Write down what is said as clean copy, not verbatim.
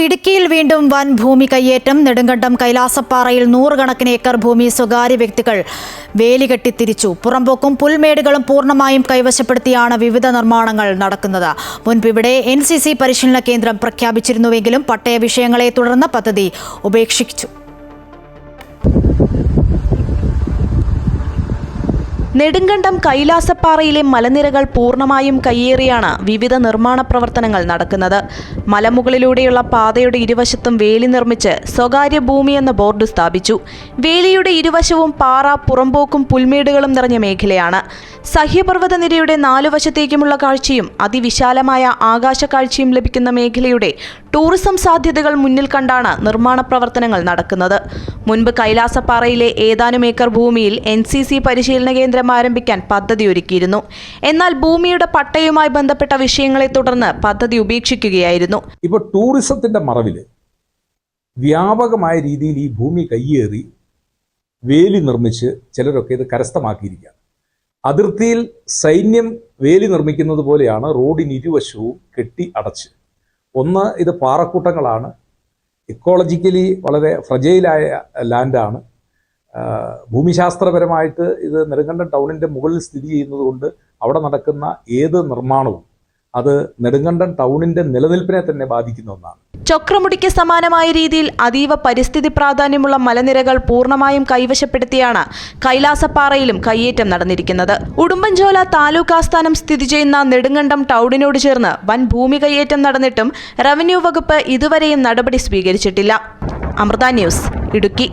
ഇടുക്കിയിൽ വീണ്ടും വൻ ഭൂമി കയ്യേറ്റം. നെടുങ്കണ്ടം കൈലാസപ്പാറയിൽ 100 കണക്കിന് ഏക്കർ ഭൂമി സ്വകാര്യ വ്യക്തികൾ വേലികെട്ടി തിരിച്ചു. പുറമ്പോക്കും പുൽമേടുകളും പൂർണ്ണമായും കൈവശപ്പെടുത്തിയാണ് വിവിധ നിർമ്മാണങ്ങൾ നടക്കുന്നത്. മുൻപ് ഇവിടെ NCC പരിശീലന കേന്ദ്രം പ്രഖ്യാപിച്ചിരുന്നുവെങ്കിലും പട്ടയ വിഷയങ്ങളെ തുടർന്ന് പദ്ധതി ഉപേക്ഷിച്ചു. നെടുങ്കണ്ടം കൈലാസപ്പാറയിലെ മലനിരകൾ പൂർണ്ണമായും കയ്യേറിയാണ് വിവിധ നിർമ്മാണ പ്രവർത്തനങ്ങൾ നടക്കുന്നത്. മലമുകളിലൂടെയുള്ള പാതയുടെ ഇരുവശത്തും വേലി നിർമ്മിച്ച് സ്വകാര്യ ഭൂമിയെന്ന ബോർഡ് സ്ഥാപിച്ചു. വേലിയുടെ ഇരുവശവും പാറ, പുറമ്പോക്കും പുൽമേടുകളും നിറഞ്ഞ മേഖലയാണ്. സഹ്യപർവ്വത നിരയുടെ 4 വശത്തേക്കുമുള്ള കാഴ്ചയും അതിവിശാലമായ ആകാശക്കാഴ്ചയും ലഭിക്കുന്ന മേഖലയുടെ ടൂറിസം സാധ്യതകൾ മുന്നിൽ കണ്ടാണ് നിർമ്മാണ പ്രവർത്തനങ്ങൾ നടക്കുന്നത്. മുൻപ് കൈലാസപ്പാറയിലെ ഏതാനും ഏക്കർ ഭൂമിയിൽ NCC പരിശീലന കേന്ദ്രം ആരംഭിക്കാൻ പദ്ധതി ഒരുക്കിയിരുന്നു. എന്നാൽ ഭൂമിയുടെ പട്ടയവുമായി ബന്ധപ്പെട്ട വിഷയങ്ങളെ തുടർന്ന് പദ്ധതി ഉപേക്ഷിക്കുകയായിരുന്നു. ഇപ്പോൾ ടൂറിസത്തിന്റെ മറവിൽ വ്യാപകമായ രീതിയിൽ ഈ ഭൂമി കയ്യേറി വേലി നിർമ്മിച്ച് ചിലരൊക്കെ ഇത് കരസ്ഥമാക്കിയിരിക്കുകയാണ്. അതിർത്തിയിൽ സൈന്യം വേലി നിർമ്മിക്കുന്നത് പോലെയാണ് റോഡിന് ഇരുവശവും കെട്ടി അടച്ച്. ഒന്ന്, ഇത് പാറക്കൂട്ടങ്ങളാണ്, ഇക്കോളജിക്കലി വളരെ ഫ്രജൈലായ ലാൻഡാണ്. ഭൂമിശാസ്ത്രപരമായിട്ട് ഇത് നെടുങ്കണ്ടം ടൗണിൻ്റെ മുകളിൽ സ്ഥിതി ചെയ്യുന്നത് കൊണ്ട് അവിടെ നടക്കുന്ന ഏത് നിർമ്മാണവും അത് നെടുങ്കണ്ടം ടൗണിൻ്റെ നിലനിൽപ്പിനെ തന്നെ ബാധിക്കുന്ന ഒന്നാണ്. ചക്രമുടിക്ക് സമാനമായ രീതിയിൽ അതീവ പരിസ്ഥിതി പ്രാധാന്യമുള്ള മലനിരകൾ പൂർണ്ണമായും കൈവശപ്പെടുത്തിയാണ് കൈലാസപ്പാറയിലും കയ്യേറ്റം നടന്നിരിക്കുന്നത്. ഉടുമ്പൻചോല താലൂക്ക് ആസ്ഥാനം സ്ഥിതി ചെയ്യുന്ന നെടുങ്കണ്ടം ടൗണിനോട് ചേർന്ന് വൻ ഭൂമി കയ്യേറ്റം നടന്നിട്ടും റവന്യൂ വകുപ്പ് ഇതുവരെയും നടപടി സ്വീകരിച്ചിട്ടില്ല. അമൃത ന്യൂസ്, ഇടുക്കി.